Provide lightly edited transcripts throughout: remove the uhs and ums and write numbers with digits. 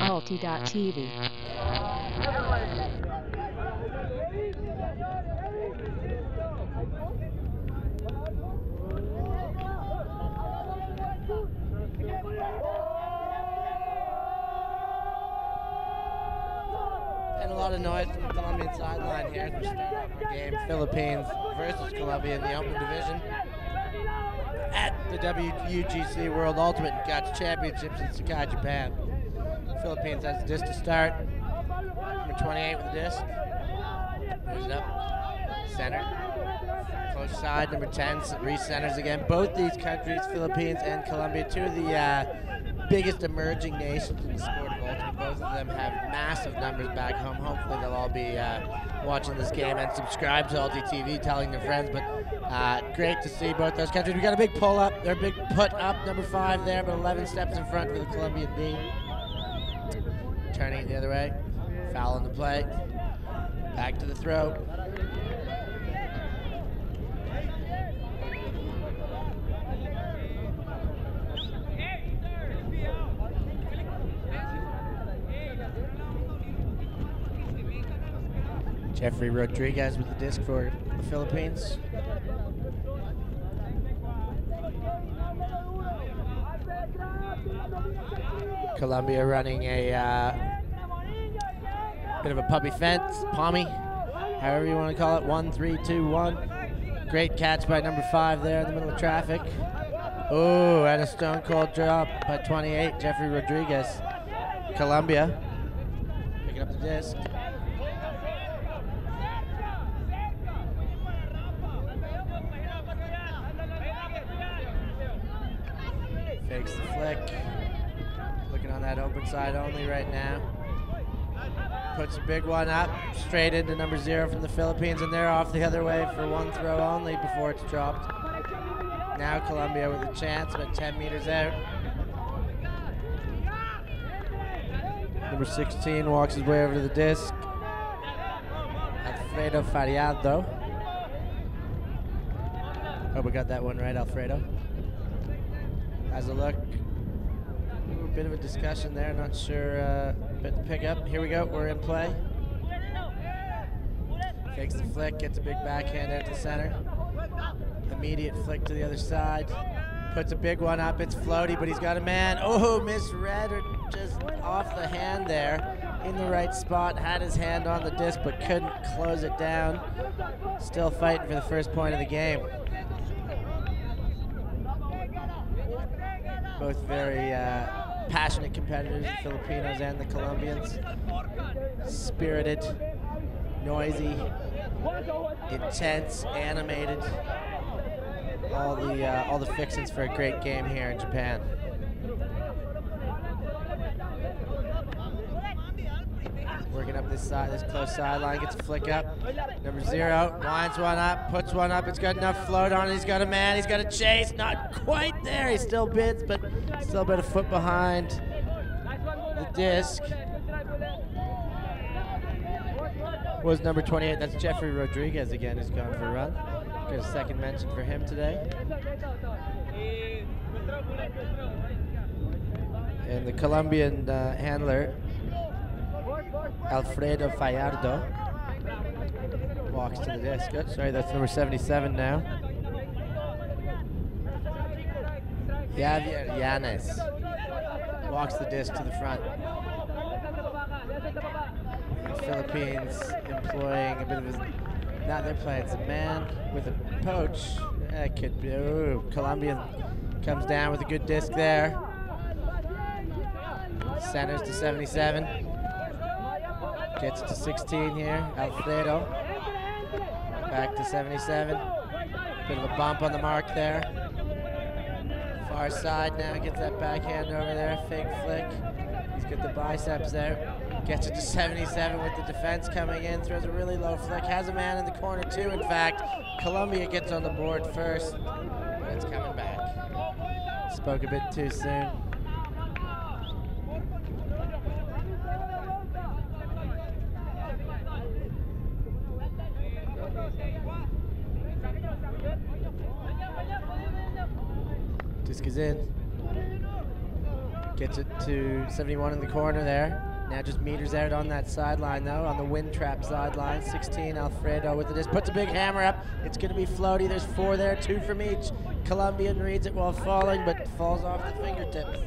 ULTI.TV. And a lot of noise from the Colombian sideline here as we start off our game. Philippines versus Colombia in the open division at the WUGC World Ultimate Guts Championships in Sakai, Japan. Philippines has the disc to start. Number 28 with the disc. Moves it up. Center. Close side, number 10. Re-centers again. Both these countries, Philippines and Colombia, two of the biggest emerging nations in the sport of ultimate. Both of them have massive numbers back home. Hopefully they'll all be watching this game and subscribe to ULTI.TV, telling their friends. But great to see both those countries. We got a big pull up, or a big put up, number 5 there, but 11 steps in front for the Colombian D. Turning it the other way. Foul on the play. Back to the throw. Jeffrey Rodriguez with the disc for the Philippines. Colombia running a bit of a puppy fence, pommy, however you want to call it. 1-3-2-1. Great catch by number 5 there in the middle of traffic. Oh, and a stone cold drop by 28, Jeffrey Rodriguez. Colombia picking up the disc. Fakes the flick. Looking on that open side only right now. Puts a big one up, straight into number 0 from the Philippines, and they're off the other way for one throw only before it's dropped. Now Colombia with a chance, about 10 meters out. Number 16 walks his way over to the disc. Alfredo Fariado. Hope we got that one right, Alfredo. Has a look. Ooh, a bit of a discussion there, not sure about the pickup. Here we go, we're in play. Fakes the flick, gets a big backhand out to center. Immediate flick to the other side. Puts a big one up, it's floaty, but he's got a man. Oh, misread, or just off the hand there. In the right spot, had his hand on the disc, but couldn't close it down. Still fighting for the first point of the game. Both very passionate competitors, the Filipinos and the Colombians. Spirited, noisy, intense, animated. All the fixings for a great game here in Japan. Working up this side, this close sideline, gets a flick up. Number 0 winds one up, puts one up. It's got enough float on it. He's got a man. He's got a chase. Not quite there. He still bids, but still about a foot behind the disc. Was number 28. That's Jeffrey Rodriguez again, who's gone for a run. Got a second mention for him today. And the Colombian handler, Alfredo Fariado, walks to the disc. Oh, sorry, that's number 77 now. Javier Yanes walks the disc to the front. The Philippines employing a bit of a, now they're playing some man with a poach. That could be, ooh, Colombian comes down with a good disc there. Centers to 77. Gets to 16 here, Alfredo. Back to 77. Bit of a bump on the mark there. Far side now, gets that backhand over there, fake flick. He's got the biceps there. Gets it to 77 with the defense coming in, throws a really low flick. Has a man in the corner too, in fact. Colombia gets on the board first, but it's coming back. Spoke a bit too soon. Disc is in. Gets it to 71 in the corner there. Now just meters out on that sideline though, on the wind trap sideline. 16, Alfredo with the disc, puts a big hammer up. It's gonna be floaty, there's 4 there, 2 from each. Colombian reads it while falling, but falls off the fingertips.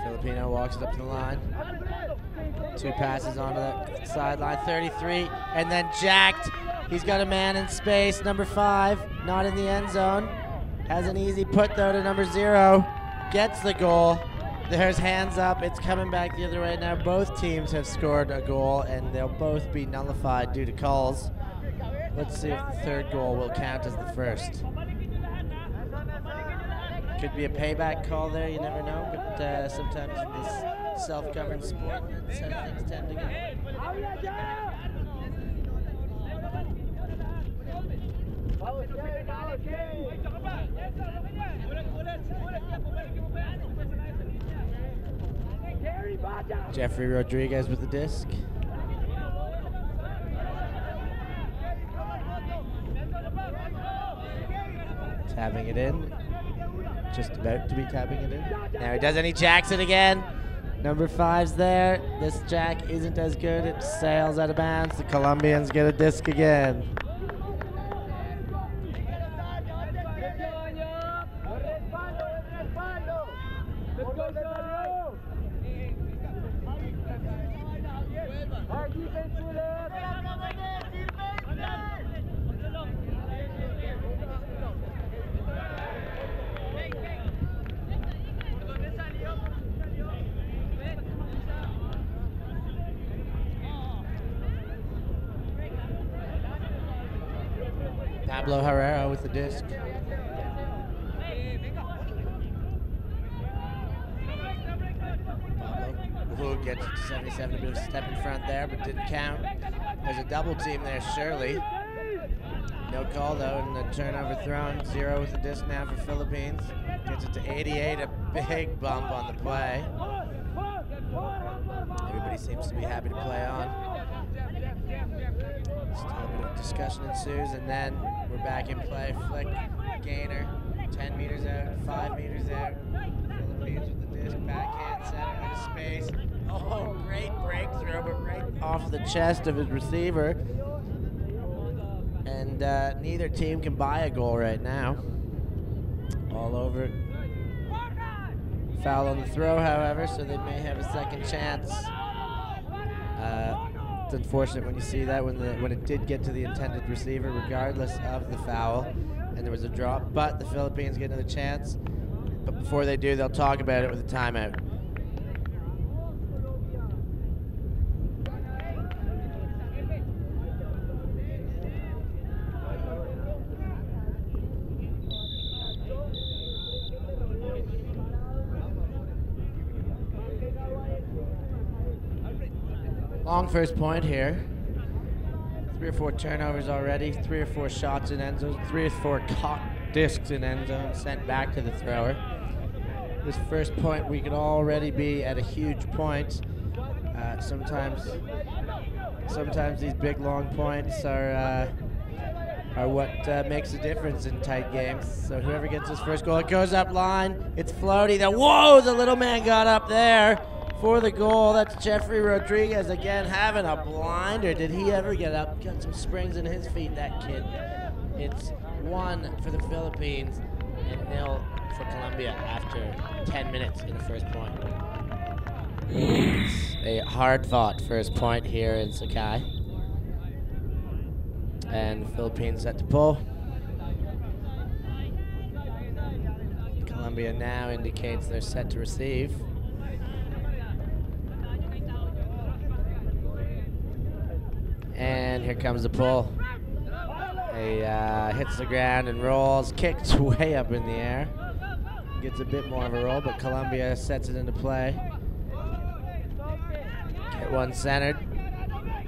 Filipino walks it up to the line. 2 passes onto the sideline, 33, and then jacked. He's got a man in space, number 5, not in the end zone. Has an easy put though to number 0. Gets the goal. There's hands up. It's coming back the other way now. Both teams have scored a goal, and they'll both be nullified due to calls. Let's see if the 3rd goal will count as the first. Could be a payback call there. You never know. But sometimes in this self-governed sport, that's how things tend to go. Jeffrey Rodriguez with the disc. Tapping it in. Just about to be tapping it in. Now he doesn't, he jacks it again. Number 5's there. This jack isn't as good. It sails out of bounds. The Colombians get a disc again. Pablo Herrera with the disc. Pablo gets it to 77, a bit of a step in front there, but didn't count. There's a double team there, Shirley. No call though, and the turnover thrown. 0 with the disc now for Philippines. Gets it to 88, a big bump on the play. Everybody seems to be happy to play on. Still a bit of discussion ensues, and then we're back in play. Flick, gainer, 10 meters out, 5 meters out. Philippines with the disc, backhand center into space. Oh, great breakthrough, but right off the chest of his receiver. And neither team can buy a goal right now. All over it. Foul on the throw, however, so they may have a second chance. It's unfortunate when you see that when it did get to the intended receiver, regardless of the foul, and there was a drop. But the Philippines get another chance. But before they do, they'll talk about it with a timeout. Long first point here. 3 or 4 turnovers already, 3 or 4 shots in end zone, 3 or 4 caught discs in end zone, sent back to the thrower. This first point, we could already be at a huge point. Sometimes these big long points are what makes a difference in tight games. So whoever gets this first goal, it goes up line. It's floaty. Whoa, the little man got up there for the goal. That's Jeffrey Rodriguez again having a blinder. Did he ever get up? Got some springs in his feet, that kid. It's 1 for the Philippines and 0 for Colombia after 10 minutes in the first point. It's a hard-fought first point here in Sakai. And the Philippines set to pull. Colombia now indicates they're set to receive. And here comes the pull. He hits the ground and rolls, kicks way up in the air. Gets a bit more of a roll, but Colombia sets it into play. Get one centered,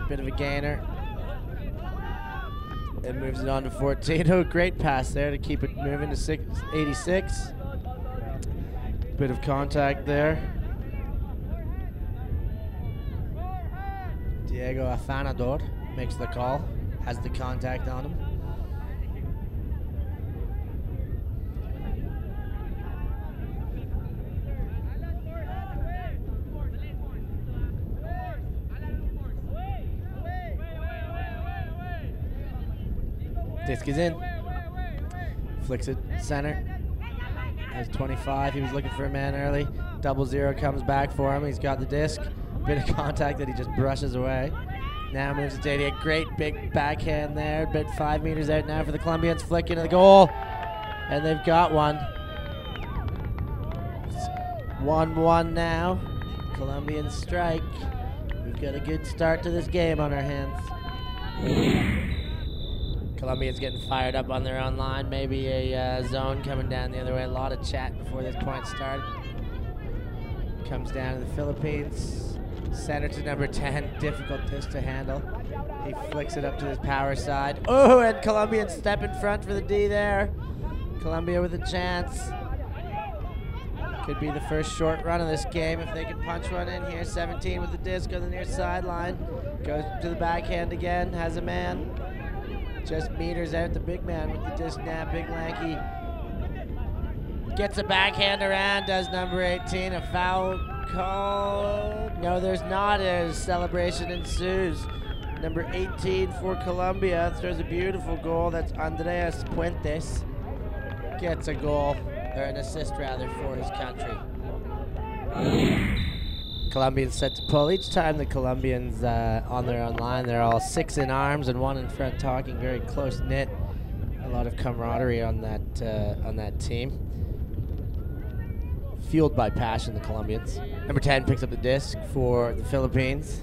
bit of a gainer. And moves it on to 14. Oh, great pass there to keep it moving to 86. Bit of contact there. Diego Afanador makes the call, has the contact on him. Disc is in. Flicks it center. Has 25. He was looking for a man early. 00 comes back for him. He's got the disc. Bit of contact that he just brushes away. Now moves it to 88. Great big backhand there. Bit 5 meters out now for the Colombians. Flick into the goal. And they've got one. It's 1-1 now. Colombian strike. We've got a good start to this game on our hands. Colombia's getting fired up on their own line. Maybe a zone coming down the other way. A lot of chat before this point started. Comes down to the Philippines. Center to number 10. Difficult disc to handle. He flicks it up to his power side. Oh, and Colombians step in front for the D there. Colombia with a chance. Could be the first short run of this game if they can punch one in here. 17 with the disc on the near sideline. Goes to the backhand again. Has a man. Just meters out the big man with the disc now. Big lanky. Gets a backhand around. Does number 18. A foul call. No, there's not. A celebration ensues. Number 18 for Colombia throws a beautiful goal. That's Andreas Puentes. Gets a goal. Or an assist rather for his country. Colombians set to pull. Each time the Colombians on their own line, they're all 6 in arms and 1 in front, talking very close knit. A lot of camaraderie on that team. Fueled by passion, the Colombians. Number 10 picks up the disc for the Philippines.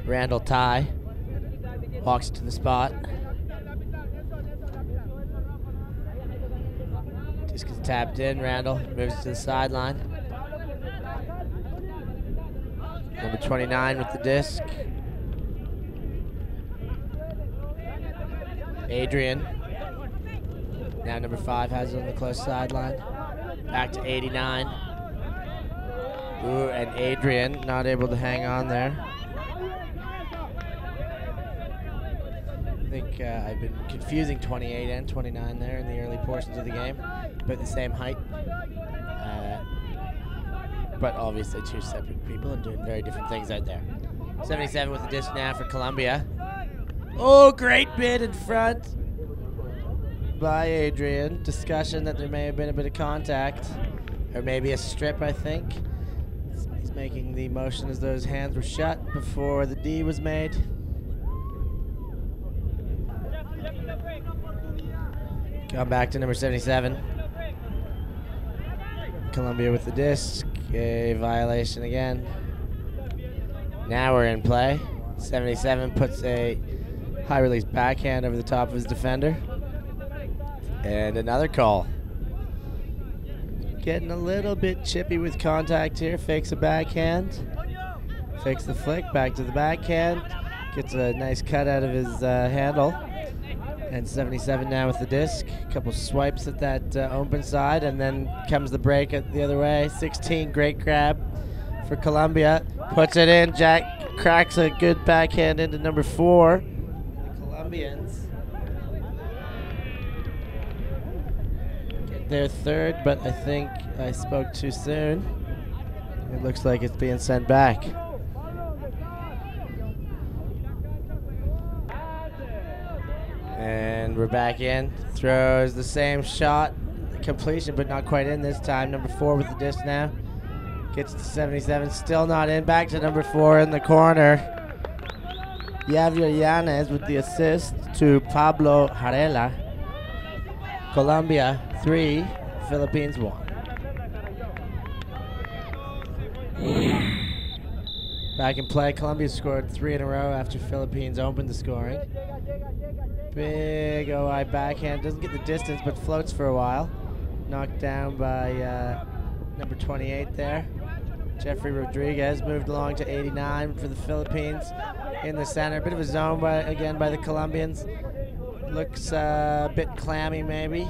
Randall Ty walks to the spot. Disc is tapped in. Randall moves to the sideline. Number 29 with the disc. Adrian. Now number 5 has it on the close sideline. Back to 89. Ooh, and Adrian not able to hang on there. I think I've been confusing 28 and 29 there in the early portions of the game, but the same height. But obviously 2 separate people and doing very different things out there. 77 with the disc now for Colombia. Oh, great bid in front by Adrian. Discussion that there may have been a bit of contact, or maybe a strip, I think. He's making the motion as though his hands were shut before the D was made. Come back to number 77. Colombia with the disc. A violation again. Now we're in play. 77 puts a high release backhand over the top of his defender. And another call. Getting a little bit chippy with contact here. Fakes a backhand. Fakes the flick. Back to the backhand. Gets a nice cut out of his handle. And 77 now with the disc. A couple swipes at that open side, and then comes the break at the other way. 16, great grab for Colombia. Puts it in. Jack cracks a good backhand into number 4. The Colombians get their third, but I think I spoke too soon. It looks like it's being sent back. And we're back in. Throws the same shot. Completion, but not quite in this time. Number 4 with the disc now. Gets to 77. Still not in. Back to number 4 in the corner. Javier Yanez with the assist to Pablo Jarela. Colombia 3, Philippines 1. Back in play. Colombia scored 3 in a row after Philippines opened the scoring. Big OI backhand. Doesn't get the distance, but floats for a while. Knocked down by number 28 there. Jeffrey Rodriguez moved along to 89 for the Philippines in the center. Bit of a zone again by the Colombians. Looks a bit clammy maybe.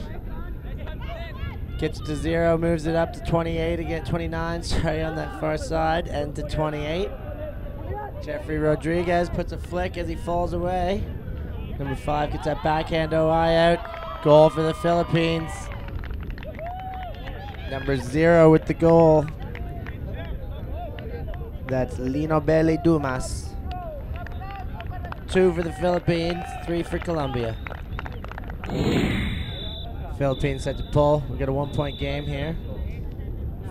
Gets to 0, moves it up to 28 again, 29, sorry, on that far side, and to 28. Jeffrey Rodriguez puts a flick as he falls away. Number 5 gets that backhand OI out. Goal for the Philippines. Number 0 with the goal. That's Lino Belli Dumas. 2 for the Philippines, 3 for Colombia. Philippines set to pull. We got a 1-point game here.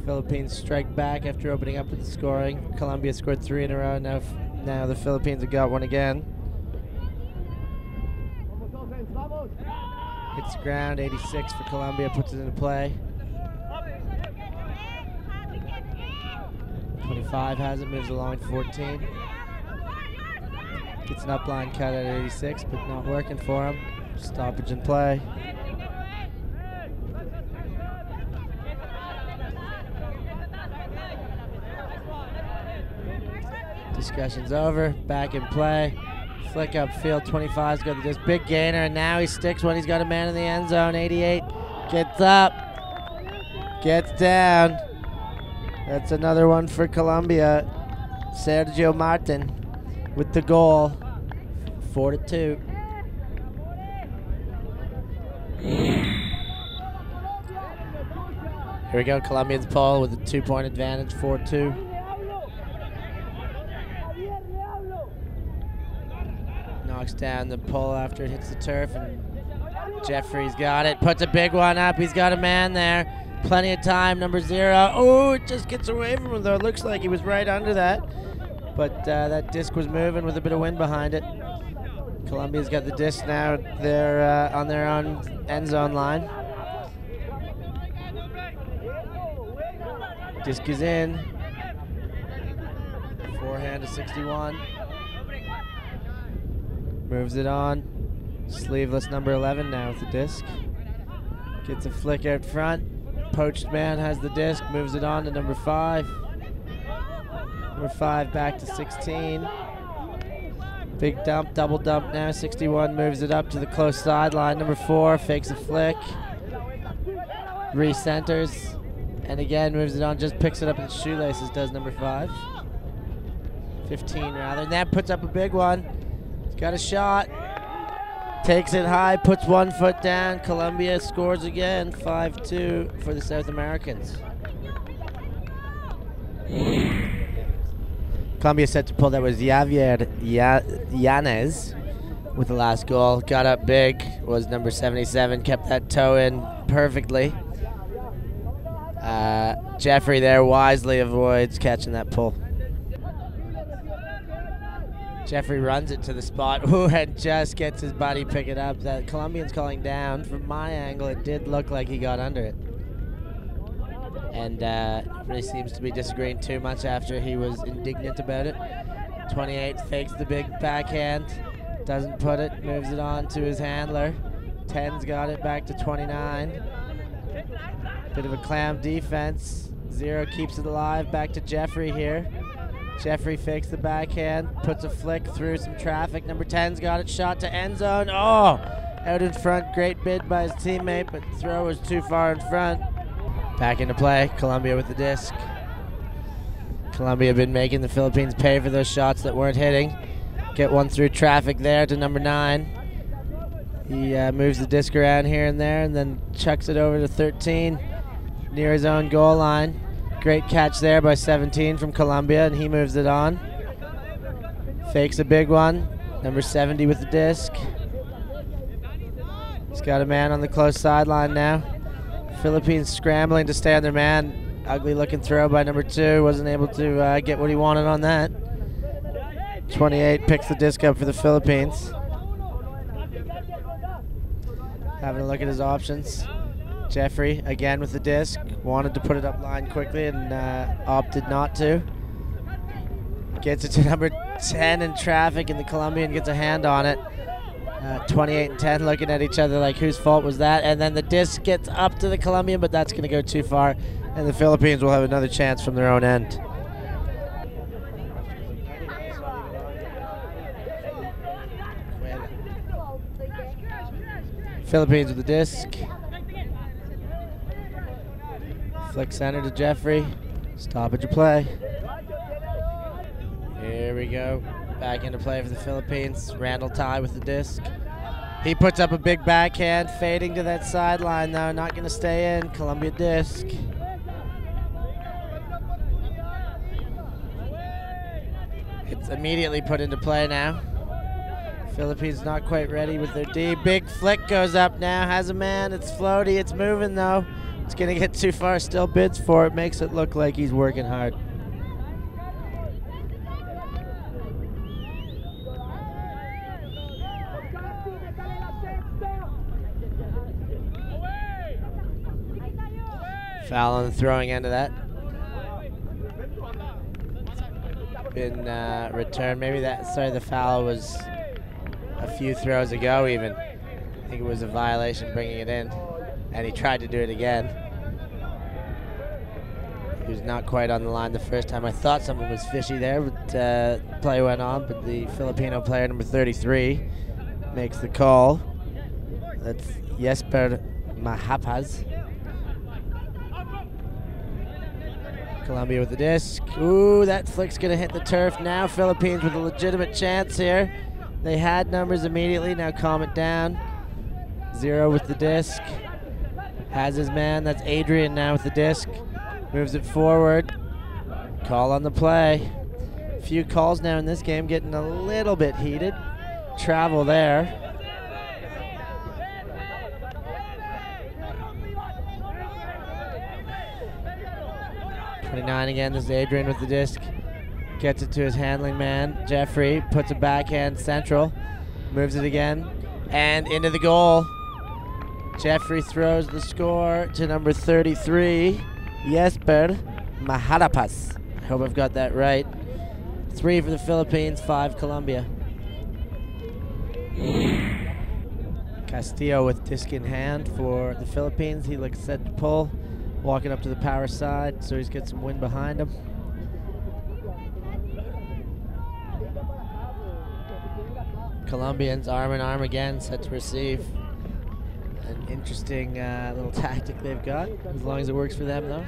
Philippines strike back after opening up with the scoring. Colombia scored 3 in a row. Now the Philippines have got one again. Hits the ground, 86 for Colombia, puts it into play. 25 has it, moves along 14. Gets an upline cut at 86, but not working for him. Stoppage in play. Discussion's over, back in play. Flick upfield, 25's got this big gainer, and now he sticks when he's got a man in the end zone. 88 gets up, gets down. That's another one for Colombia. Sergio Martin with the goal, 4-2. Here we go, Colombians pull with a 2-point advantage, 4-2. Knocks down the pull after it hits the turf, and Jeffrey's got it, puts a big one up. He's got a man there, plenty of time, number 0. Oh, it just gets away from him though. It looks like he was right under that, but that disc was moving with a bit of wind behind it. Colombia's got the disc now. They're on their own end zone line. Disc is in. Forehand to 61. Moves it on. Sleeveless number 11 now with the disc. Gets a flick out front. Poached man has the disc. Moves it on to number 5. Number 5 back to 16. Big dump, double dump now. 61 moves it up to the close sideline. Number 4 fakes a flick. Recenters. And again moves it on. Just picks it up in the shoelaces, does number 5. 15 rather. And that puts up a big one. Got a shot, takes it high, puts 1 foot down. Colombia scores again, 5-2 for the South Americans. Colombia set to pull. That was Javier Yanez with the last goal. Got up big, was number 77, kept that toe in perfectly. Jeffrey there wisely avoids catching that pull. Jeffrey runs it to the spot, and just gets his buddy pick it up. That Colombian's calling down. From my angle, it did look like he got under it. And really seems to be disagreeing too much after he was indignant about it. 28 fakes the big backhand. Doesn't put it, moves it on to his handler. 10's got it back to 29. Bit of a clam defense. 0 keeps it alive, back to Jeffrey here. Jeffrey fakes the backhand, puts a flick through some traffic. Number 10's got it, shot to end zone. Oh, out in front, great bid by his teammate, but the throw was too far in front. Back into play, Colombia with the disc. Colombia been making the Philippines pay for those shots that weren't hitting. Get one through traffic there to number 9. He moves the disc around here and there, and then chucks it over to 13 near his own goal line. Great catch there by 17 from Colombia, and he moves it on. Fakes a big one. Number 70 with the disc. He's got a man on the close sideline now. Philippines scrambling to stay on their man. Ugly looking throw by number 2. Wasn't able to get what he wanted on that. 28 picks the disc up for the Philippines. Having a look at his options. Jeffrey again with the disc, wanted to put it up line quickly and opted not to. Gets it to number 10 in traffic, and the Colombian gets a hand on it. 28 and 10 looking at each other like whose fault was that, and then the disc gets up to the Colombian, but that's going to go too far, and the Philippines will have another chance from their own end. Philippines with the disc. Flick center to Jeffrey. Stoppage of play. Here we go. Back into play for the Philippines. Randall Ty with the disc. He puts up a big backhand, fading to that sideline though. Not going to stay in. Colombia disc. It's immediately put into play now. Philippines not quite ready with their D. Big flick goes up now, has a man, it's floaty, it's moving though. It's gonna get too far, still bids for it, makes it look like he's working hard. Foul on the throwing end of that. Been returned, maybe the foul was a few throws ago even. I think it was a violation bringing it in, and he tried to do it again. He was not quite on the line the first time. I thought something was fishy there, but play went on, but the Filipino player, number 33, makes the call. That's Jesper Mahapaz. Colombia with the disc. Ooh, that flick's gonna hit the turf now. Philippines with a legitimate chance here. They had numbers immediately, now calm it down. 0 with the disc. Has his man, that's Adrian now with the disc. Moves it forward. Call on the play. A few calls now in this game, getting a little bit heated. Travel there. '29 again, this is Adrian with the disc. Gets it to his handling man, Jeffrey, puts a backhand central, moves it again, and into the goal. Jeffrey throws the score to number 33, Jesper Mahalapas. I hope I've got that right. 3 for the Philippines, 5 Colombia. Castillo with disc in hand for the Philippines. He looks set to pull. Walking up to the power side, so he's got some wind behind him. Colombians arm in arm again, set to receive. An interesting little tactic they've got, as long as it works for them though.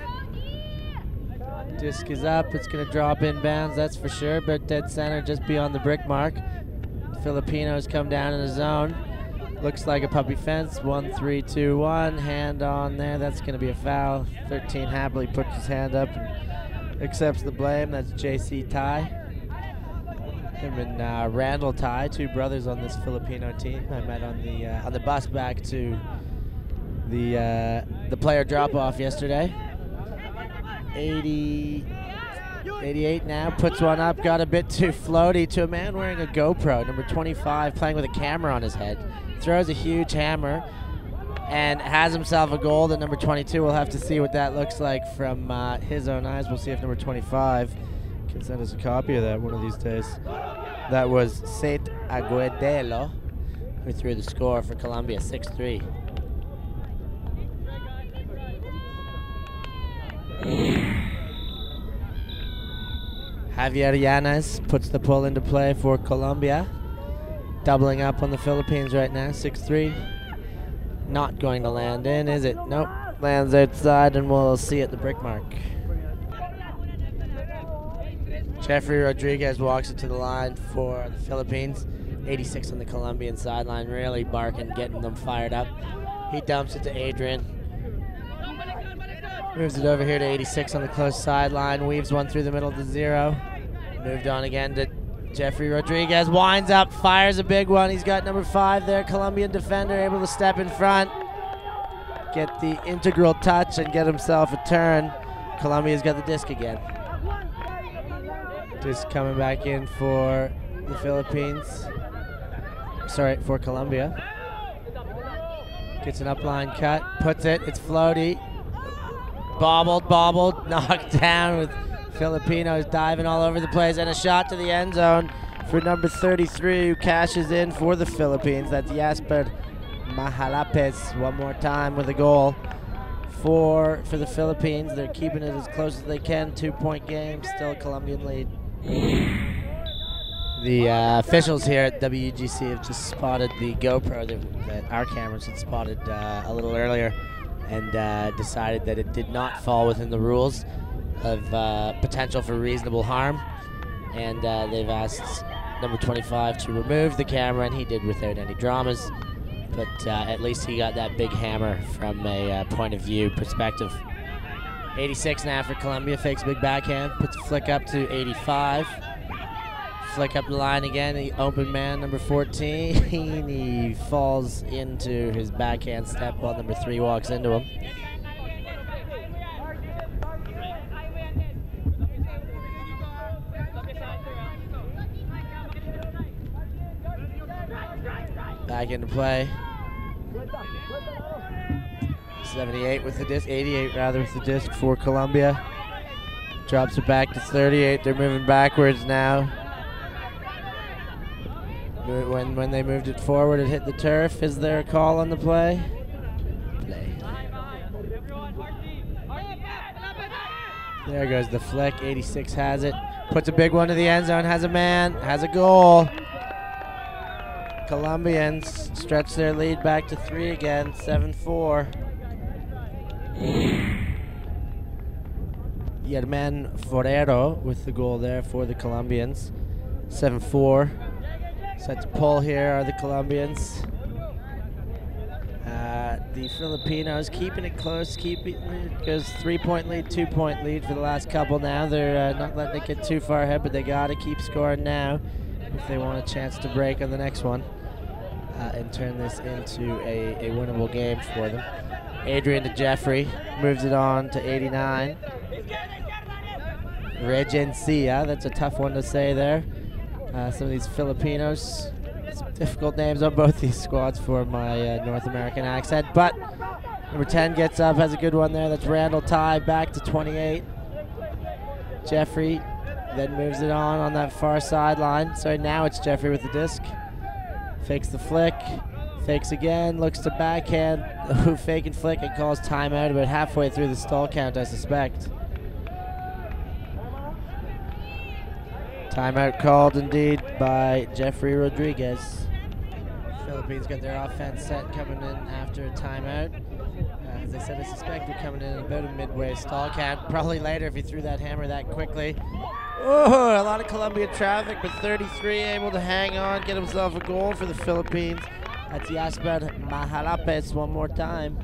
Disc is up, it's gonna drop inbounds, that's for sure, but dead center just beyond the brick mark. Filipinos come down in a zone. Looks like a puppy fence. 1, 3, 2, 1. Hand on there. That's going to be a foul. 13 happily puts his hand up and accepts the blame. That's JC Tai. Him and Randall Tai, 2 brothers on this Filipino team. I met on the bus back to the player drop-off yesterday. 88 now, puts one up, got a bit too floaty to a man wearing a GoPro, number 25, playing with a camera on his head. Throws a huge hammer and has himself a goal. The number 22, we'll have to see what that looks like from his own eyes. We'll see if number 25 can send us a copy of that one of these days. That was Seth Agudelo, who threw the score for Colombia, 6-3. Javier Llanes puts the pull into play for Colombia. Doubling up on the Philippines right now, 6-3. Not going to land in, is it? Nope, lands outside and we'll see at the brick mark. Jeffrey Rodriguez walks it to the line for the Philippines. 86 on the Colombian sideline, really barking, getting them fired up. He dumps it to Adrian. Moves it over here to 86 on the close sideline, weaves one through the middle to 0. Moved on again to Jeffrey Rodriguez, winds up, fires a big one. He's got number 5 there, Colombian defender, able to step in front, get the integral touch and get himself a turn. Colombia's got the disc again. Disc coming back in for the Philippines. Sorry, for Colombia. Gets an upline cut, puts it, it's floaty. Bobbled, knocked down with Filipinos diving all over the place, and a shot to the end zone for number 33, who cashes in for the Philippines. That's Jesper Mahalapes one more time with a goal for the Philippines. They're keeping it as close as they can. 2-point game, still a Colombian lead. The officials here at WUGC have just spotted the GoPro that our cameras had spotted a little earlier, and decided that it did not fall within the rules of potential for reasonable harm, and they've asked number 25 to remove the camera, and he did without any dramas, but at least he got that big hammer from a point of view perspective. 86 now for Colombia, fakes a big backhand, puts a flick up to 85. flick up the line again. The open man, number 14. He falls into his backhand step while number 3 walks into him. Back into play. 78 with the disc, 88 rather with the disc for Colombia. Drops it back to 38. They're moving backwards now. When they moved it forward, it hit the turf. Is there a call on the play? Play. There goes the flick. 86 has it. Puts a big one to the end zone. Has a man. Has a goal. Colombians stretch their lead back to 3 again. 7-4. Yerman Forero with the goal there for the Colombians. 7-4. Set to pull here are the Colombians. The Filipinos keeping it close. It goes 3-point lead, 2-point lead for the last couple now. They're not letting it get too far ahead, but they got to keep scoring now if they want a chance to break on the next one and turn this into a winnable game for them. Adrian to Jeffrey, moves it on to 89. Regencia, that's a tough one to say there. Some of these Filipinos, some difficult names on both these squads for my North American accent, but number 10 gets up, has a good one there. That's Randall Ty back to 28. Jeffrey then moves it on that far sideline. Sorry, now it's Jeffrey with the disc. Fakes the flick, fakes again, looks to backhand, fake and flick, and calls timeout about halfway through the stall count, I suspect. Timeout called indeed by Jeffrey Rodriguez. Philippines got their offense set coming in after a timeout. As I said, I suspect we're coming in about a midway stall count. Probably later if he threw that hammer that quickly. Oh, a lot of Colombian traffic, but 33 able to hang on, get himself a goal for the Philippines. That's Jasper Mahalapes one more time.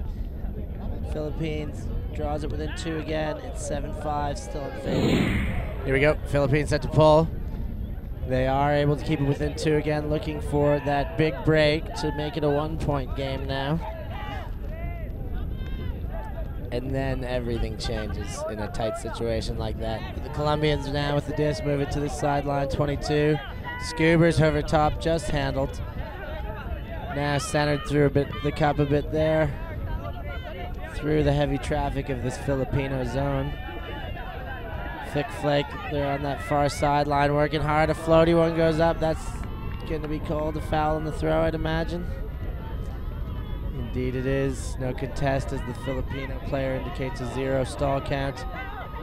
Philippines draws it within 2 again. It's 7-5, still in favor. Here we go, Philippines set to pull. They are able to keep it within 2 again, looking for that big break to make it a 1-point game now. And then everything changes in a tight situation like that. The Colombians now with the disc move it to the sideline, 22. Scoobers over top, just handled. Now centered through the cup a bit there. Through the heavy traffic of this Filipino zone. Thick flake, they're on that far sideline working hard. A floaty one goes up. That's going to be called a foul on the throw, I'd imagine. Indeed it is. No contest as the Filipino player indicates a 0 stall count.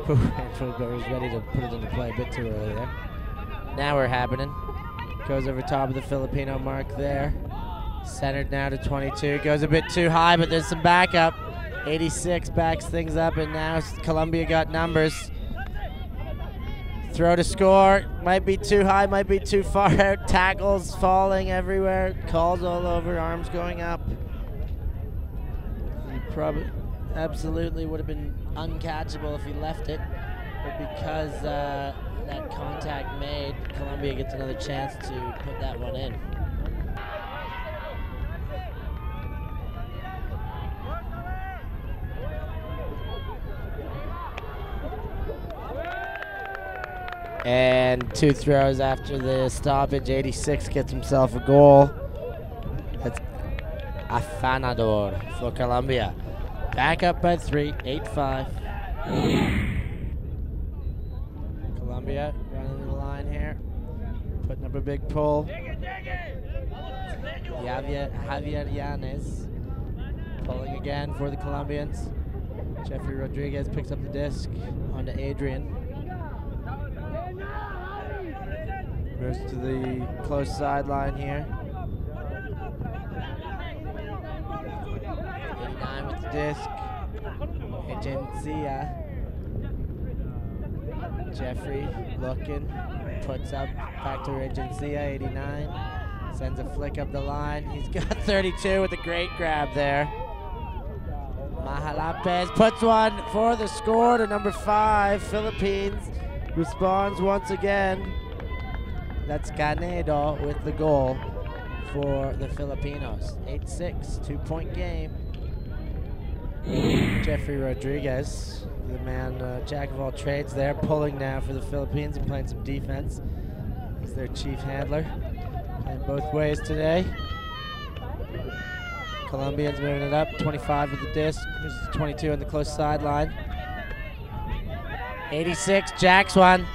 And Fulber was ready to put it into play a bit too early there. Now we're happening. Goes over top of the Filipino mark there. Centered now to 22. Goes a bit too high, but there's some backup. 86 backs things up, and now Colombia got numbers. Throw to score, might be too high, might be too far out. Tackles falling everywhere, calls all over, arms going up. He probably absolutely would have been uncatchable if he left it, but because that contact made, Colombia gets another chance to put that one in. And 2 throws after the stoppage. 86 gets himself a goal. That's Afanador for Colombia. Back up by 3, 8-5. Colombia running the line here. Putting up a big pull. Javier Yanes pulling again for the Colombians. Jeffrey Rodriguez picks up the disc onto Adrian. Moves to the close sideline here. 89 with the disc. Agencia. Jeffrey looking. Puts up back to Agencia, 89. Sends a flick up the line. He's got 32 with a great grab there. Mahalapes puts one for the score to number 5. Philippines responds once again. That's Canedo with the goal for the Filipinos. 8-6, 2-point game. Jeffrey Rodriguez, the man, jack of all trades there, pulling now for the Philippines and playing some defense. He's their chief handler, playing both ways today. Colombians moving it up, 25 with the disc, this is 22 on the close sideline. 86, jacks one.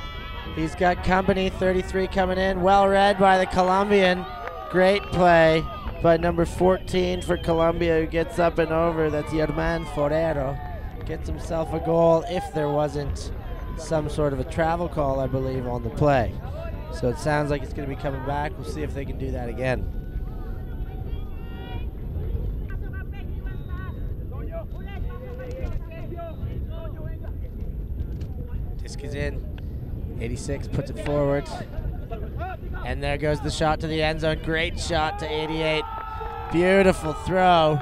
He's got company, 33 coming in, well read by the Colombian. Great play by number 14 for Colombia, who gets up and over. That's Yerman Forero. Gets himself a goal if there wasn't some sort of a travel call, I believe, on the play. So it sounds like it's going to be coming back. We'll see if they can do that again. Disc is in. 86 puts it forward. And there goes the shot to the end zone. Great shot to 88. Beautiful throw.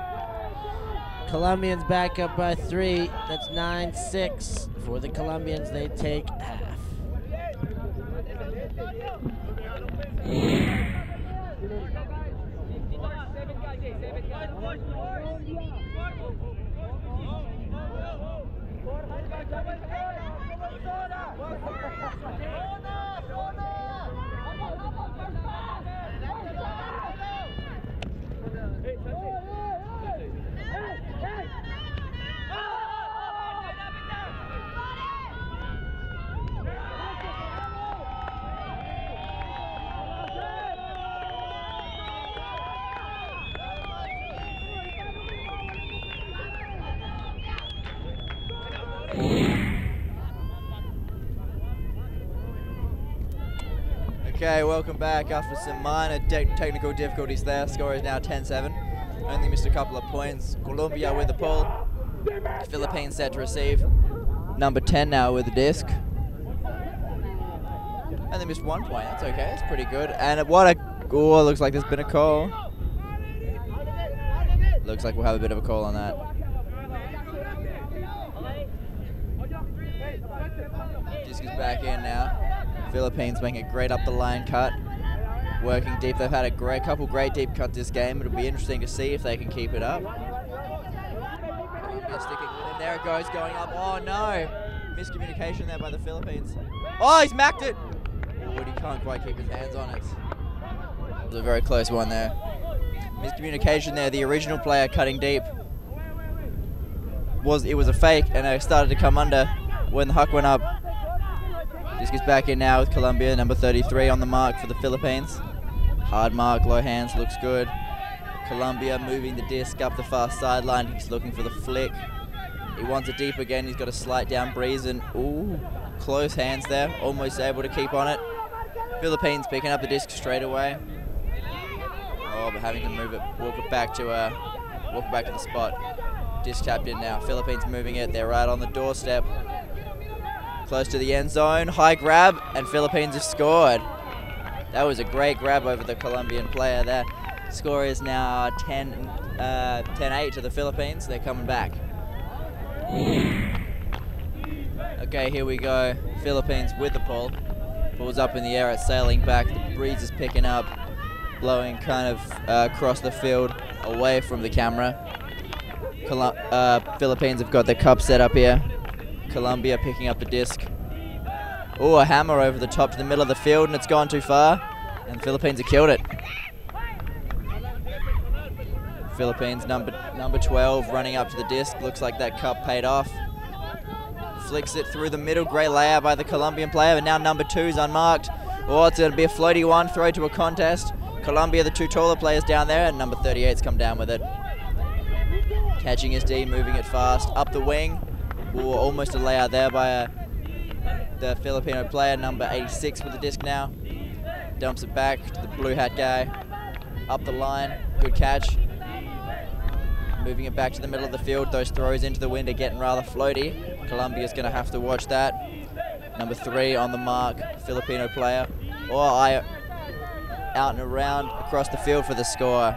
Colombians back up by 3. That's 9-6 for the Colombians. They take half. Okay, welcome back after some minor technical difficulties there. Score is now 10-7. Only missed a couple of points. Colombia with the pull. Philippines set to receive. Number 10 now with the disc. And they missed 1 point. That's okay. That's pretty good. And what a goal. Looks like there's been a call. Looks like we'll have a bit of a call on that. Disc is back in now. Philippines making a great up the line cut, working deep. They've had a couple great deep cuts this game. It'll be interesting to see if they can keep it up. Colombia sticking with it. There it goes, going up. Oh no! Miscommunication there by the Philippines. Oh, he's macked it! Oh, but he can't quite keep his hands on it. It was a very close one there. Miscommunication there. The original player cutting deep was a fake, and they started to come under when the huck went up. Disc is back in now with Colombia, number 33 on the mark for the Philippines. Hard mark, low hands, looks good. Colombia moving the disc up the far sideline. He's looking for the flick. He wants it deep again. He's got a slight down breeze and ooh, close hands there. Almost able to keep on it. Philippines picking up the disc straight away. Oh, but having to move it, walk it back to the spot. Disc tapped in now. Philippines moving it. They're right on the doorstep. Close to the end zone. High grab, and Philippines have scored. That was a great grab over the Colombian player there. Score is now 10-8 to the Philippines. They're coming back. Okay, here we go. Philippines with the pull. Ball's up in the air, it's sailing back. The breeze is picking up, blowing kind of across the field, away from the camera. Philippines have got their cup set up here. Colombia picking up the disc. Oh, a hammer over the top to the middle of the field, and it's gone too far. And the Philippines have killed it. Philippines number 12 running up to the disc. Looks like that cup paid off. Flicks it through the middle. Great layout by the Colombian player, but now number 2 is unmarked. Oh, it's going to be a floaty one. Throw to a contest. Colombia, the 2 taller players down there, and number 38's come down with it. Catching his D, moving it fast. Up the wing. Ooh, almost a layout there by the Filipino player, number 86 with the disc now. Dumps it back to the blue hat guy. Up the line. Good catch. Moving it back to the middle of the field. Those throws into the wind are getting rather floaty. Colombia's going to have to watch that. Number 3 on the mark, Filipino player. Out and around across the field for the score.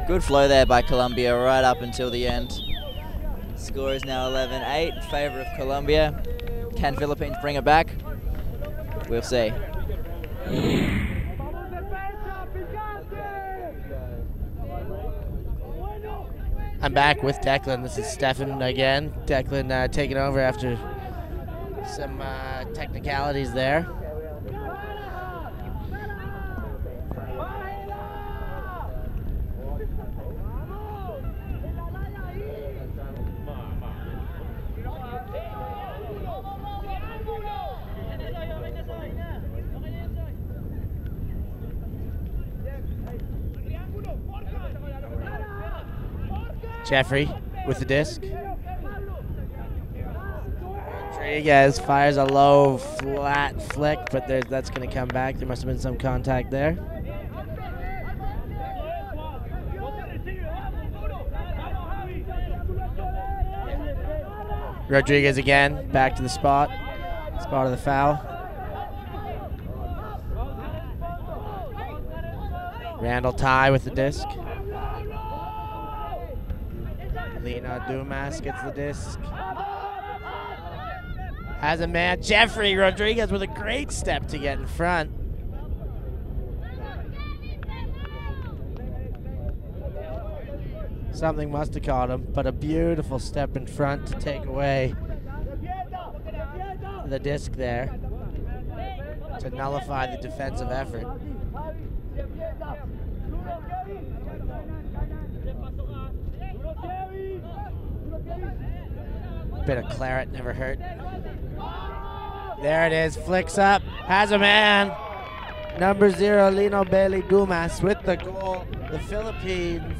Good flow there by Colombia right up until the end. Score is now 11-8 in favor of Colombia. Can Philippines bring it back? We'll see. I'm back with Declan. This is Stefan again. Declan taking over after some technicalities there. Jeffrey with the disc. Rodriguez fires a low, flat flick, but that's going to come back. There must have been some contact there. Rodriguez again, back to the spot of the foul. Randall Ty with the disc. Lena Dumas gets the disc. Has a man. Jeffrey Rodriguez with a great step to get in front. Something must have caught him, but a beautiful step in front to take away the disc there to nullify the defensive effort. Bit of claret never hurt. There it is, flicks up, has a man. Number 0, Lino Bailey Dumas with the goal. The Philippines.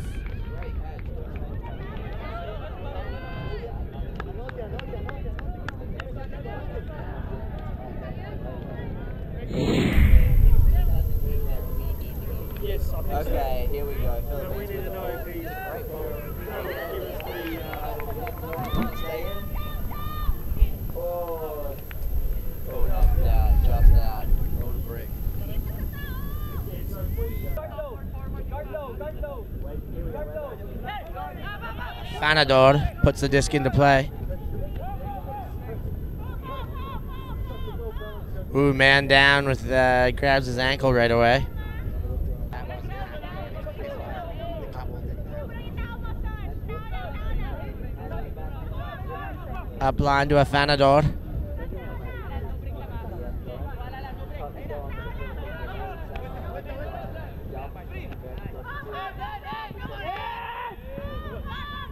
Okay, here we go. Philippines with the ball. Stay in. Oh, knocks out, drops out. Roll the break. Fanador puts the disc into play. Ooh, man down with grabs his ankle right away. Up line to a Fanador.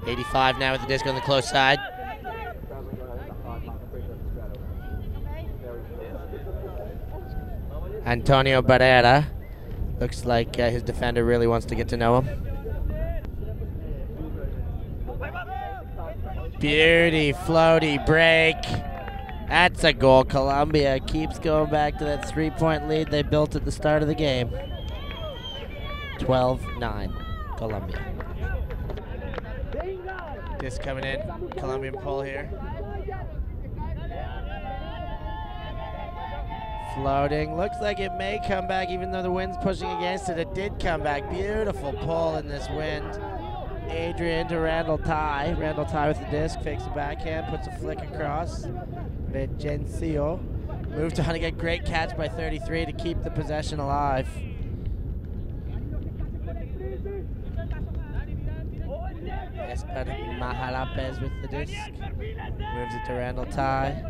.85 now with the disc on the close side. Antonio Barrera. Looks like his defender really wants to get to know him. Beauty, floaty, break. That's a goal. Colombia keeps going back to that 3-point lead they built at the start of the game. 12-9, Colombia. Disc coming in, Colombian pull here. Floating, looks like it may come back even though the wind's pushing against it. It did come back, beautiful pull in this wind. Adrian to Randall Ty. Randall Ty with the disc, fakes the backhand, puts a flick across. Regencio moved on to get great catch by 33 to keep the possession alive. Mahalapez with the disc. Moves it to Randall Ty.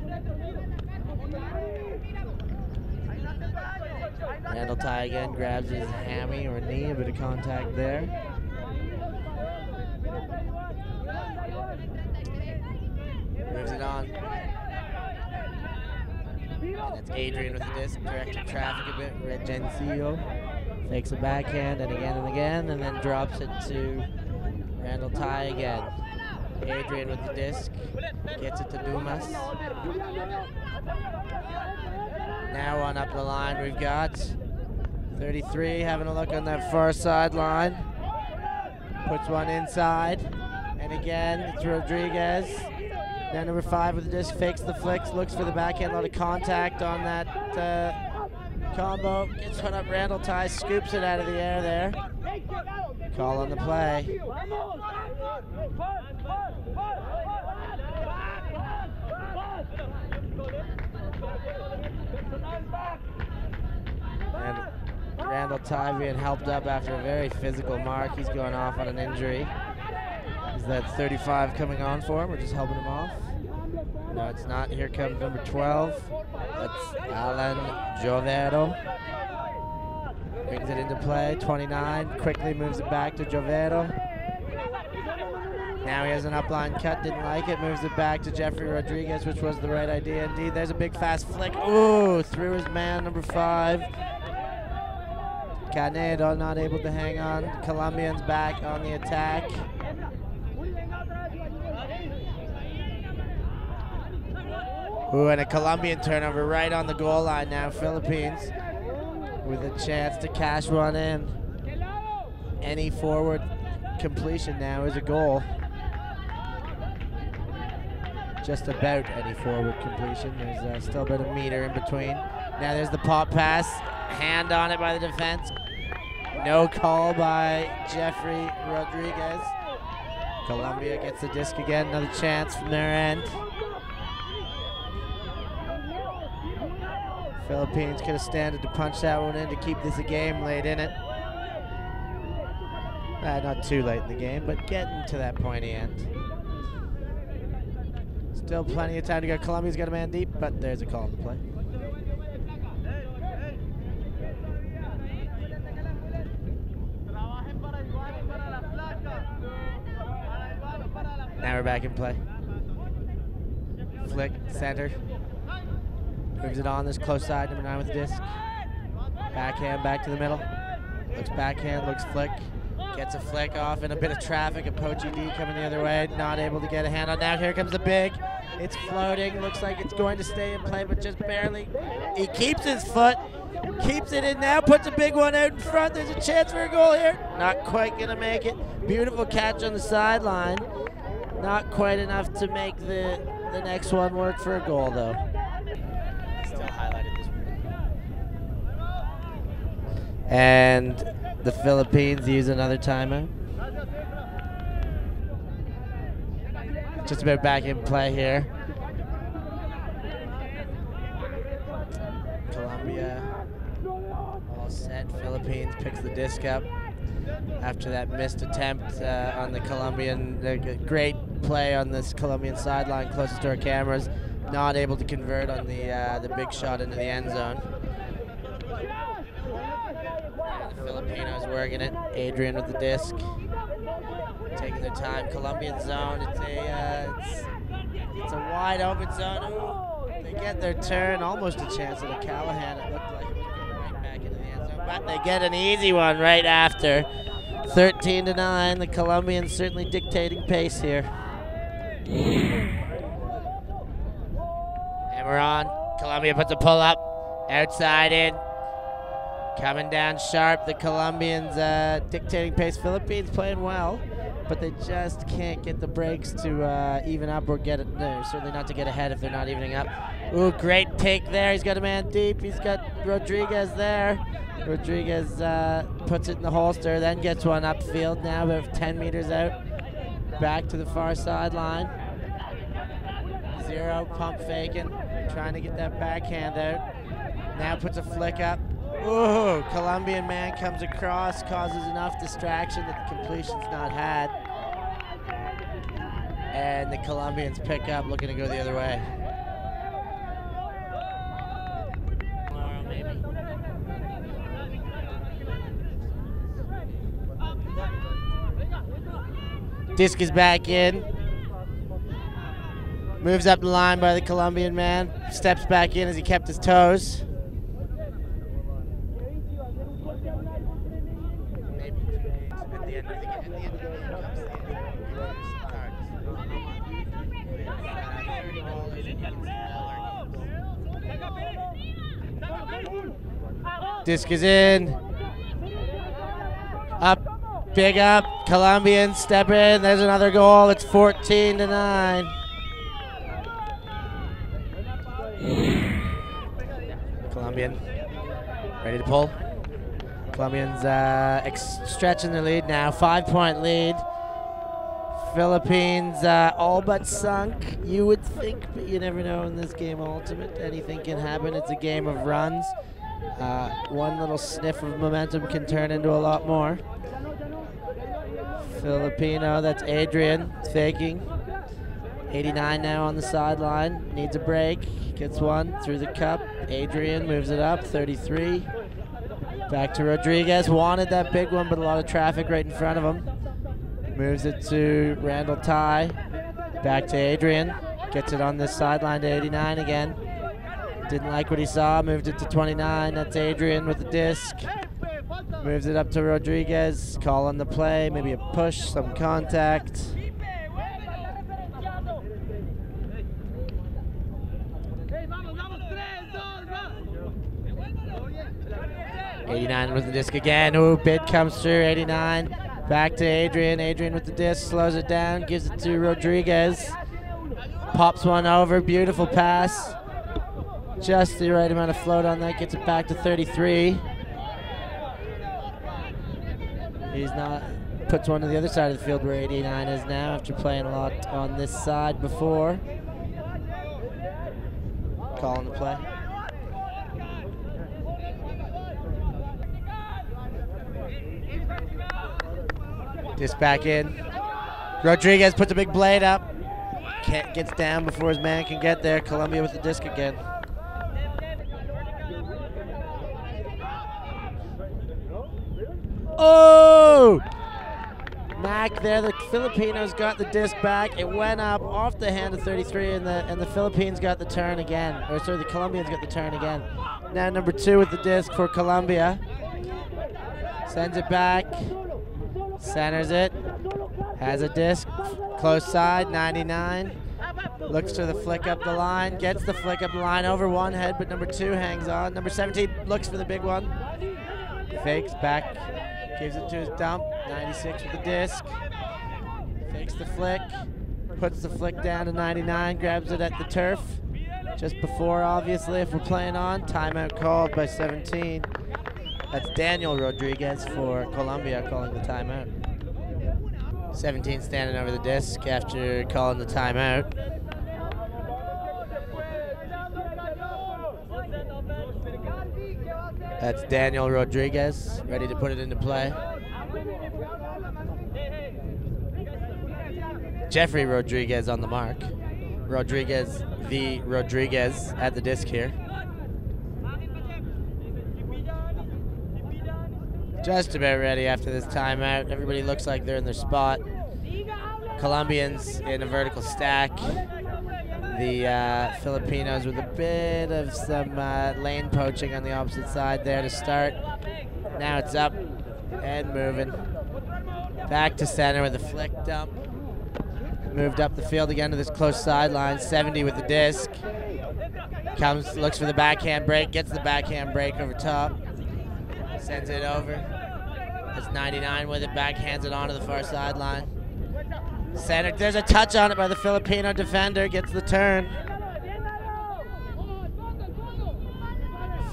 Randall Ty again grabs his hammy or knee, a bit of contact there. Moves it on. And it's Adrian with the disc, directing traffic a bit. Regencio fakes a backhand and again, and then drops it to Randall Ty again. Adrian with the disc, gets it to Dumas. Now on up the line we've got 33 having a look on that far sideline. Puts one inside, and again it's Rodriguez. Now number 5 with the disc, fakes the flicks, looks for the backhand, a lot of contact on that combo. Gets one up, Randall Ty scoops it out of the air there. Call on the play. ULTI being helped up after a very physical mark. He's going off on an injury. Is that 35 coming on for him? We're just helping him off. No, it's not. Here comes number 12. That's Alan Jovero. Brings it into play. 29 quickly moves it back to Jovero. Now he has an upline cut, didn't like it, moves it back to Jeffrey Rodriguez, which was the right idea indeed. There's a big fast flick. Ooh, through his man, number 5. Canedo not able to hang on. Colombians back on the attack. Ooh, and a Colombian turnover right on the goal line now. Philippines with a chance to cash one in. Any forward completion now is a goal. Just about any forward completion. There's still a bit of meter in between. Now there's the pop pass. Hand on it by the defense. No call by Jeffrey Rodriguez. Colombia gets the disc again. Another chance from their end. Philippines could have standed to punch that one in to keep this a game late in it. Not too late in the game, but getting to that pointy end. Still plenty of time to go. Colombia's got a man deep, but there's a call in the play. Now we're back in play. Flick, center. Moves it on this close side, number 9 with the disc. Backhand back to the middle. Looks backhand, looks flick. Gets a flick off in a bit of traffic. A Pochi D coming the other way. Not able to get a hand on. Now here comes the big. It's floating. Looks like it's going to stay in play, but just barely. He keeps his foot. Keeps it in now. Puts a big one out in front. There's a chance for a goal here. Not quite going to make it. Beautiful catch on the sideline. Not quite enough to make the next one work for a goal, though. And the Philippines use another timeout. Just about back in play here. Colombia all set. Philippines picks the disc up after that missed attempt on the Colombian. Great play on this Colombian sideline closest to our cameras. Not able to convert on the big shot into the end zone. Filipinos working it. Adrian with the disc. Taking their time. Colombian zone. It's a wide open zone. Ooh, they get their turn. Almost a chance at a Callahan. It looked like it was going right back into the end zone. But they get an easy one right after. 13-9. The Colombians certainly dictating pace here. And we're on. Colombia puts a pull up. Outside in. Coming down sharp, the Colombians dictating pace. Philippines playing well, but they just can't get the breaks to even up or get it. No, certainly not to get ahead if they're not evening up. Ooh, great take there. He's got a man deep. He's got Rodriguez there. Rodriguez puts it in the holster, then gets one upfield now, about 10 meters out. Back to the far sideline. 0, pump faking, trying to get that backhand out. Now puts a flick up. Ooh, Colombian man comes across, causes enough distraction that the completion's not had. And the Colombians pick up, looking to go the other way. Disc is back in. Moves up the line by the Colombian man. Steps back in as he kept his toes. Disc is in. Up, big up. Colombians step in. There's another goal. It's 14-9. Colombian ready to pull. Colombians stretching their lead now. 5-point lead. Philippines all but sunk, you would think, but you never know in this game ultimate. Anything can happen. It's a game of runs. One little sniff of momentum can turn into a lot more. Filipino, that's Adrian, faking. 89 now on the sideline, needs a break, gets one through the cup. Adrian moves it up, 33. Back to Rodriguez, wanted that big one, but a lot of traffic right in front of him. Moves it to Randall Ty, back to Adrian, gets it on this sideline to 89 again. Didn't like what he saw, moved it to 29, that's Adrian with the disc. Moves it up to Rodriguez, call on the play, maybe a push, some contact. '89 with the disc again. Ooh, bid comes through. 89. Back to Adrian. Adrian with the disc, slows it down, gives it to Rodriguez. Pops one over. Beautiful pass. Just the right amount of float on that. Gets it back to 33. He's not. Puts one to the other side of the field where 89 is now after playing a lot on this side before. Calling the play. Disc back in. Rodriguez puts a big blade up. Gets down before his man can get there. Colombia with the disc again. Oh! Mac there. The Filipinos got the disc back. It went up off the hand of 33, and the Philippines got the turn again. Or sorry, the Colombians got the turn again. Now number 2 with the disc for Colombia. Sends it back. Centers it. Has a disc. Close side, 99. Looks to the flick up the line. Gets the flick up the line over one head, but number 2 hangs on. Number 17 looks for the big one. Fakes back. Gives it to his dump. 96 with the disc. Fakes the flick. Puts the flick down to 99. Grabs it at the turf. Just before, obviously, if we're playing on. Timeout called by 17. That's Daniel Rodriguez for Colombia calling the timeout. 17 standing over the disc after calling the timeout. That's Daniel Rodriguez, ready to put it into play. Jeffrey Rodriguez on the mark. Rodriguez v. Rodriguez at the disc here. Just about ready after this timeout. Everybody looks like they're in their spot. Colombians in a vertical stack. The Filipinos with a bit of some lane poaching on the opposite side there to start. Now it's up and moving. Back to center with a flick dump. Moved up the field again to this close sideline. 70 with the disc. Comes, looks for the backhand break, gets the backhand break over top. Sends it over. That's 99 with it, backhands it onto the far sideline. Center, there's a touch on it by the Filipino defender, gets the turn.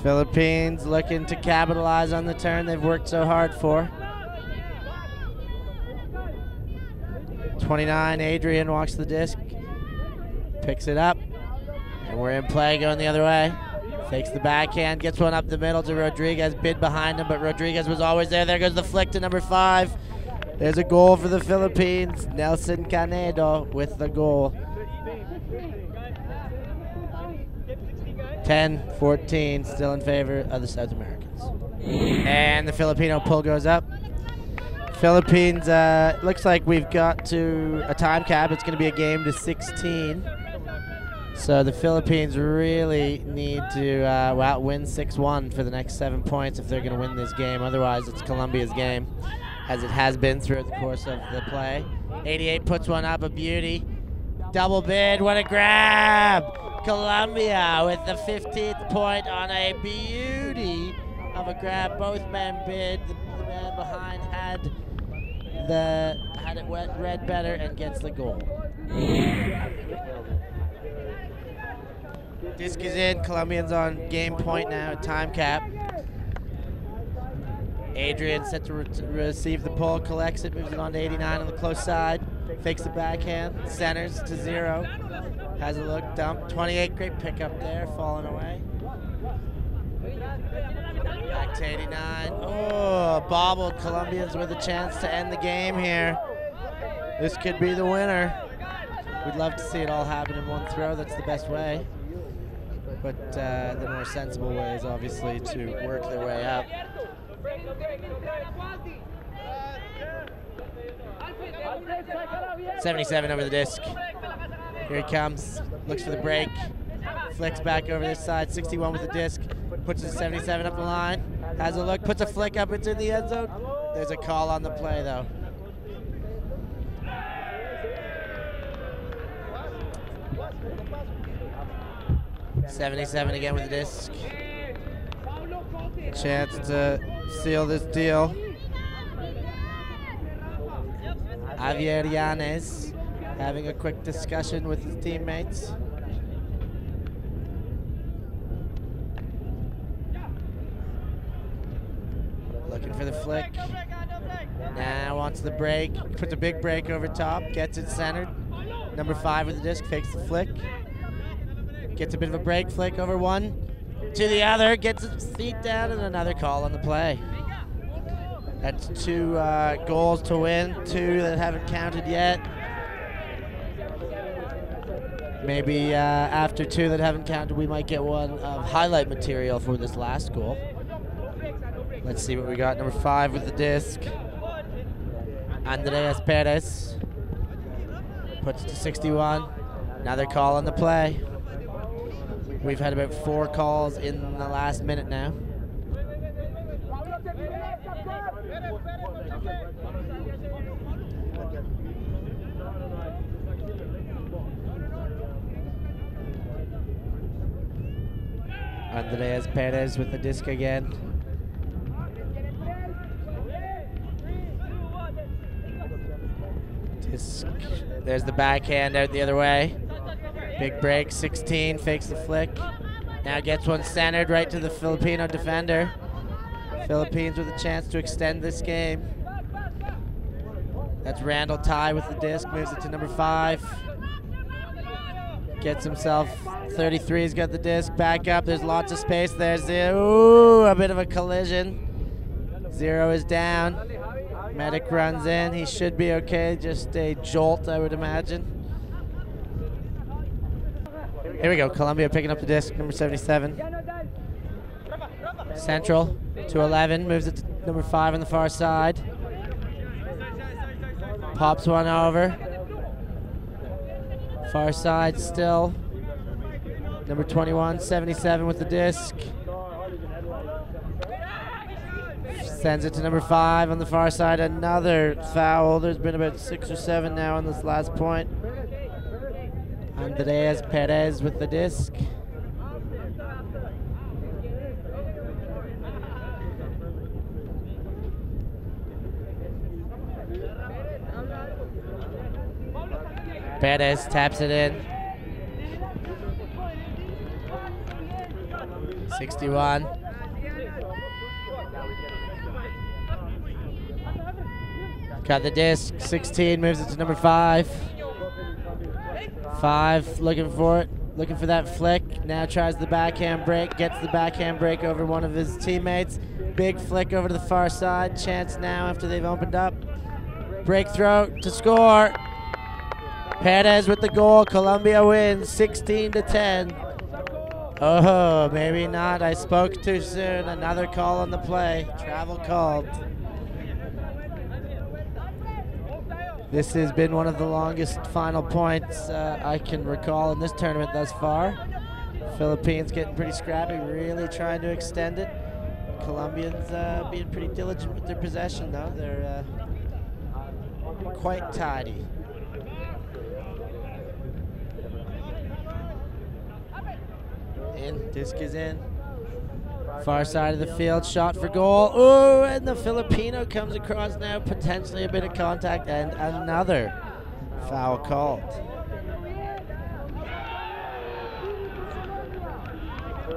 Philippines looking to capitalize on the turn they've worked so hard for. 29, Adrian walks the disc, picks it up, and we're in play going the other way. Fakes the backhand, gets one up the middle to Rodriguez, bid behind him, but Rodriguez was always there. There goes the flick to number 5. There's a goal for the Philippines. Nelson Canedo with the goal. 10-14, still in favor of the South Americans. And the Filipino pull goes up. Philippines, looks like we've got to a time cap. It's going to be a game to 16. So the Philippines really need to win 6-1 for the next 7 points if they're going to win this game. Otherwise, it's Colombia's game, as it has been throughout the course of the play. 88 puts one up, a beauty. Double bid, what a grab! Colombia with the 15th point on a beauty of a grab. Both men bid. The man behind had it read better and gets the goal. Disc is in, Colombians on game point now, time cap. Adrian set to receive the pull, collects it, moves it on to 89 on the close side. Fakes the backhand, centers to 0. Has a look, dump, 28, great pickup there, falling away. Back to 89. Oh, bobbled. Colombians with a chance to end the game here. This could be the winner. We'd love to see it all happen in one throw. That's the best way. But the more sensible way is obviously to work their way up. 77 over the disc. Here he comes. Looks for the break. Flicks back over this side. 61 with the disc. Puts his 77 up the line. Has a look. Puts a flick up into the end zone. There's a call on the play, though. '77 again with the disc. Chance to seal this deal. Javier Yanez having a quick discussion with his teammates. Looking for the flick. Now wants the break. Puts a big break over top. Gets it centered. Number 5 with the disc. Fakes the flick. Gets a bit of a break flick over one to the other. Gets his feet down and another call on the play. That's 2 goals to win. 2 that haven't counted yet. Maybe after 2 that haven't counted, we might get one of highlight material for this last goal. Let's see what we got. Number 5 with the disc. Andreas Perez. Puts it to 61. Another call on the play. We've had about 4 calls in the last minute now. Andreas Perez with the disc again. Disc. There's the backhand out the other way. Big break, 16, fakes the flick. Now gets one centered right to the Filipino defender. Philippines with a chance to extend this game. That's Randall Ty with the disc, moves it to number 5. Gets himself 33, he's got the disc, back up, there's lots of space there. Ooh, a bit of a collision. 0 is down. Medic runs in, he should be okay, just a jolt I would imagine. Here we go, Colombia picking up the disc, number 77. Central to 11, moves it to number 5 on the far side. Pops one over. Far side still. Number 21, 77 with the disc. Sends it to number 5 on the far side, another foul. There's been about 6 or 7 now on this last point. Andreas Perez with the disc. Perez taps it in. 61. Got the disc. 16 moves it to number 5. 5 looking for it. Looking for that flick. Now tries the backhand break. Gets the backhand break over one of his teammates. Big flick over to the far side. Chance now after they've opened up. Break throw to score. Perez with the goal. Colombia wins 16-10. Oh, maybe not. I spoke too soon. Another call on the play. Travel called. This has been one of the longest final points I can recall in this tournament thus far. Philippines getting pretty scrappy, really trying to extend it. Colombians being pretty diligent with their possession, though. They're quite tidy. In, disc is in. Far side of the field, shot for goal. Ooh, and the Filipino comes across now, potentially a bit of contact, and another foul called.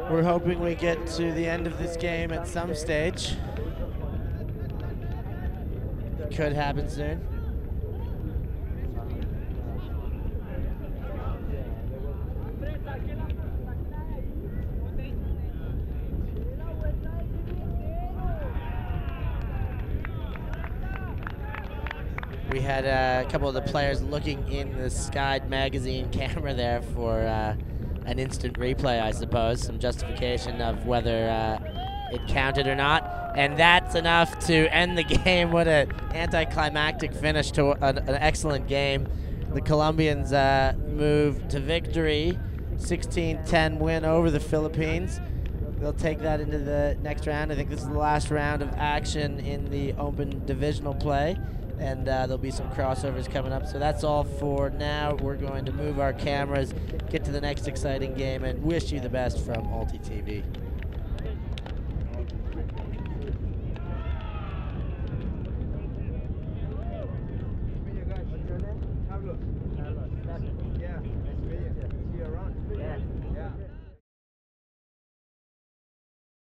We're hoping we get to the end of this game at some stage. It could happen soon. We had a couple of the players looking in the Sky magazine camera there for an instant replay, I suppose, some justification of whether it counted or not. And that's enough to end the game. What an anticlimactic finish to an excellent game. The Colombians move to victory, 16-10 win over the Philippines. They'll take that into the next round. I think this is the last round of action in the open divisional play, and there'll be some crossovers coming up. So that's all for now. We're going to move our cameras, get to the next exciting game, and wish you the best from ULTI.TV.